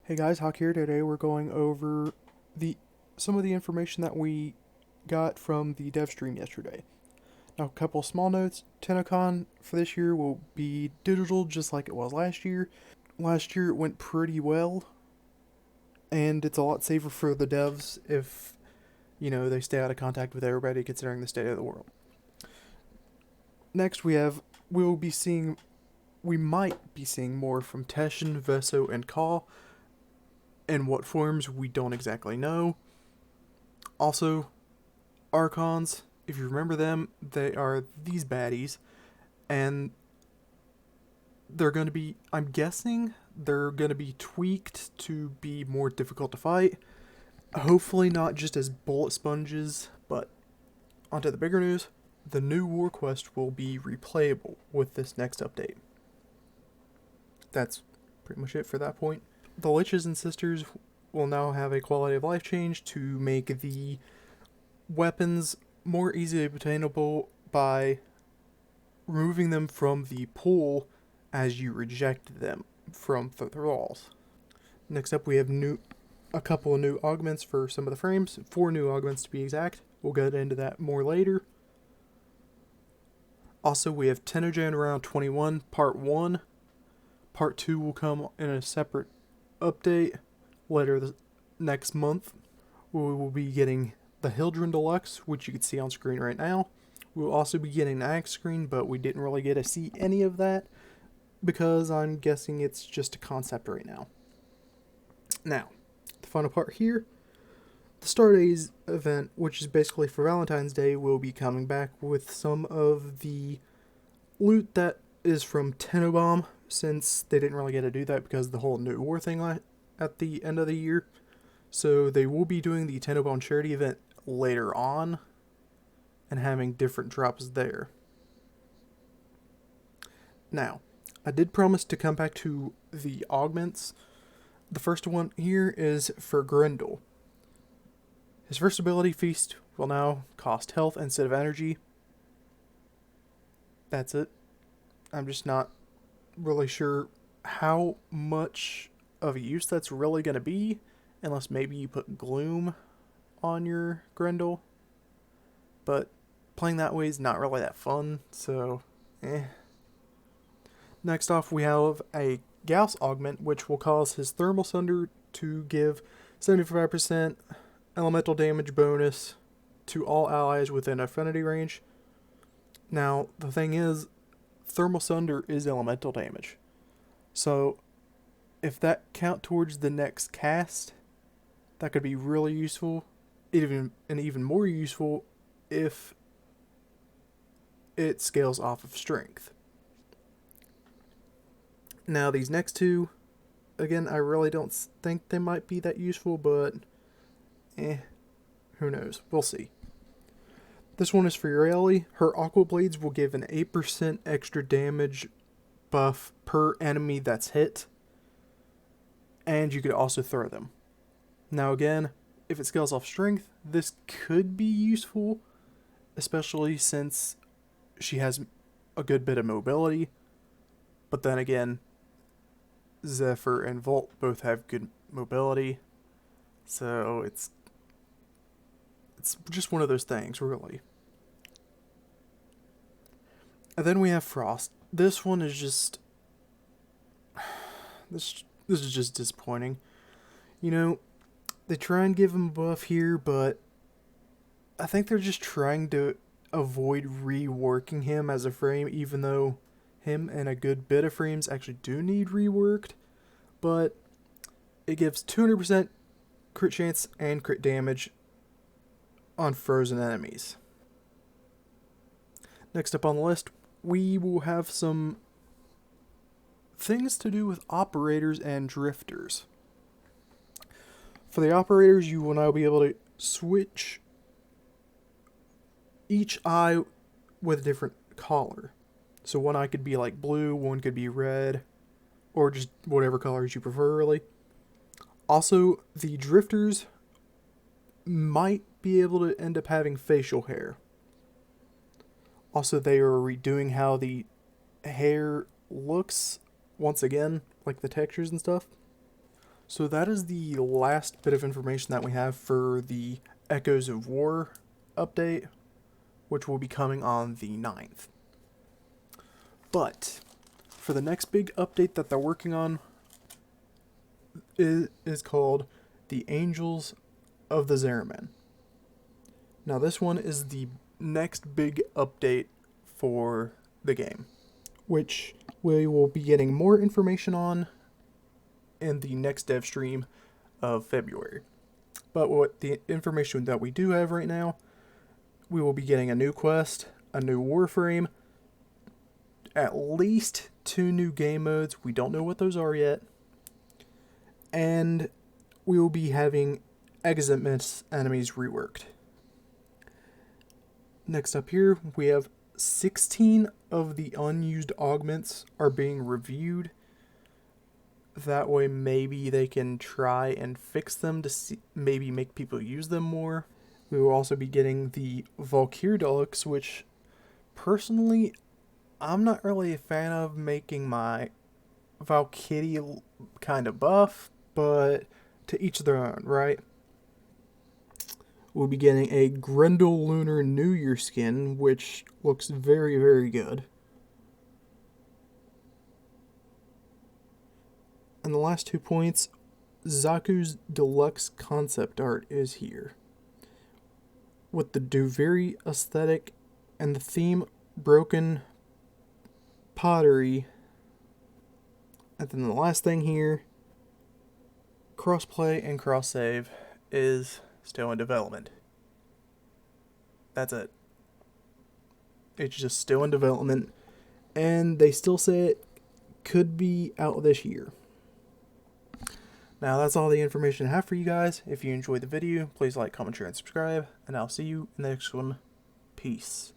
Hey guys, Hawk here. Today we're going over the some of the information that we got from the Devstream yesterday. Now, a couple of small notes. TennoCon for this year will be digital just like it was last year. Last year it went pretty well, and it's a lot safer for the devs if, they stay out of contact with everybody considering the state of the world. Next we might be seeing more from Teshin, Veso, and Kaw. In what forms, we don't exactly know. Also, Archons, if you remember them, they are these baddies, and I'm guessing, they're going to be tweaked to be more difficult to fight. Hopefully not just as bullet sponges, but onto the bigger news. The new War Quest will be replayable with this next update. That's pretty much it for that point. The Liches and Sisters will now have a quality of life change to make the weapons more easily obtainable by removing them from the pool as you reject them from the thralls. Next up, we have a couple of new augments for some of the frames. 4 new augments to be exact. We'll get into that more later. Also, we have Tennojan Round 21 Part 1. Part 2 will come in a separate update later next month. We will be getting the Hildren Deluxe, which you can see on screen right now. We'll also be getting an Axe screen, but we didn't really get to see any of that because I'm guessing it's just a concept right now. Now, the final part here. The Star Days event, which is basically for Valentine's Day, will be coming back with some of the loot that is from Tennobomb, since they didn't really get to do that because of the whole New War thing at the end of the year. So they will be doing the Tennobomb charity event later on and having different drops there. Now, I did promise to come back to the augments. The first one here is for Grendel. His first ability, Feast, will now cost health instead of energy. That's it. I'm just not really sure how much of a use that's really going to be, unless maybe you put Gloom on your Grendel. But playing that way is not really that fun, so Next off, we have a Gauss augment, which will cause his Thermal Sunder to give 75% elemental damage bonus to all allies within affinity range. Now, the thing is, Thermal Sunder is elemental damage. So, if that count towards the next cast, that could be really useful. Even more useful if it scales off of strength. Now, these next two, again, I really don't think they might be that useful, but who knows? We'll see. This one is for Uraeli. Her Aqua Blades will give an 8% extra damage buff per enemy that's hit, and you could also throw them. Now again, if it scales off strength, this could be useful, especially since she has a good bit of mobility. But then again, Zephyr and Volt both have good mobility, so it's just one of those things, really. And then we have Frost. This one is just this is just disappointing. They try and give him a buff here, but I think they're just trying to avoid reworking him as a frame, even though him and a good bit of frames actually do need reworked. But it gives 200% crit chance and crit damage on frozen enemies. Next up on the list, we will have some things to do with operators and drifters. For the operators, you will now be able to switch each eye with a different color. So one eye could be like blue, one could be red, or just whatever colors you prefer, really. Also, the drifters might be able to end up having facial hair. Also, they are redoing how the hair looks once again, like the textures and stuff. So that is the last bit of information that we have for the Echoes of War update, which will be coming on the 9th. But for the next big update that they're working on is called the Angels of the Zaraman. Now this one is the next big update for the game, which we will be getting more information on in the next Devstream of February. But what the information that we do have right now, we will be getting a new quest, a new Warframe, at least 2 new game modes. We don't know what those are yet. And we will be having Augments enemies reworked. Next up here, we have 16 of the unused augments are being reviewed. That way maybe they can try and fix them to see, maybe make people use them more. We will also be getting the Valkyrie Deluxe, which personally I'm not really a fan of, making my Valkyrie kind of buff, but to each their own, right? We'll be getting a Grendel Lunar New Year skin, which looks very, very good. And the last 2 points, Zaku's deluxe concept art is here, with the Duviri aesthetic and the theme broken pottery. And then the last thing here, crossplay and cross save is still in development. That's it. It's just still in development, and they still say it could be out this year. Now that's all the information I have for you guys. If you enjoyed the video, please like, comment, share, and subscribe, and I'll see you in the next one. Peace.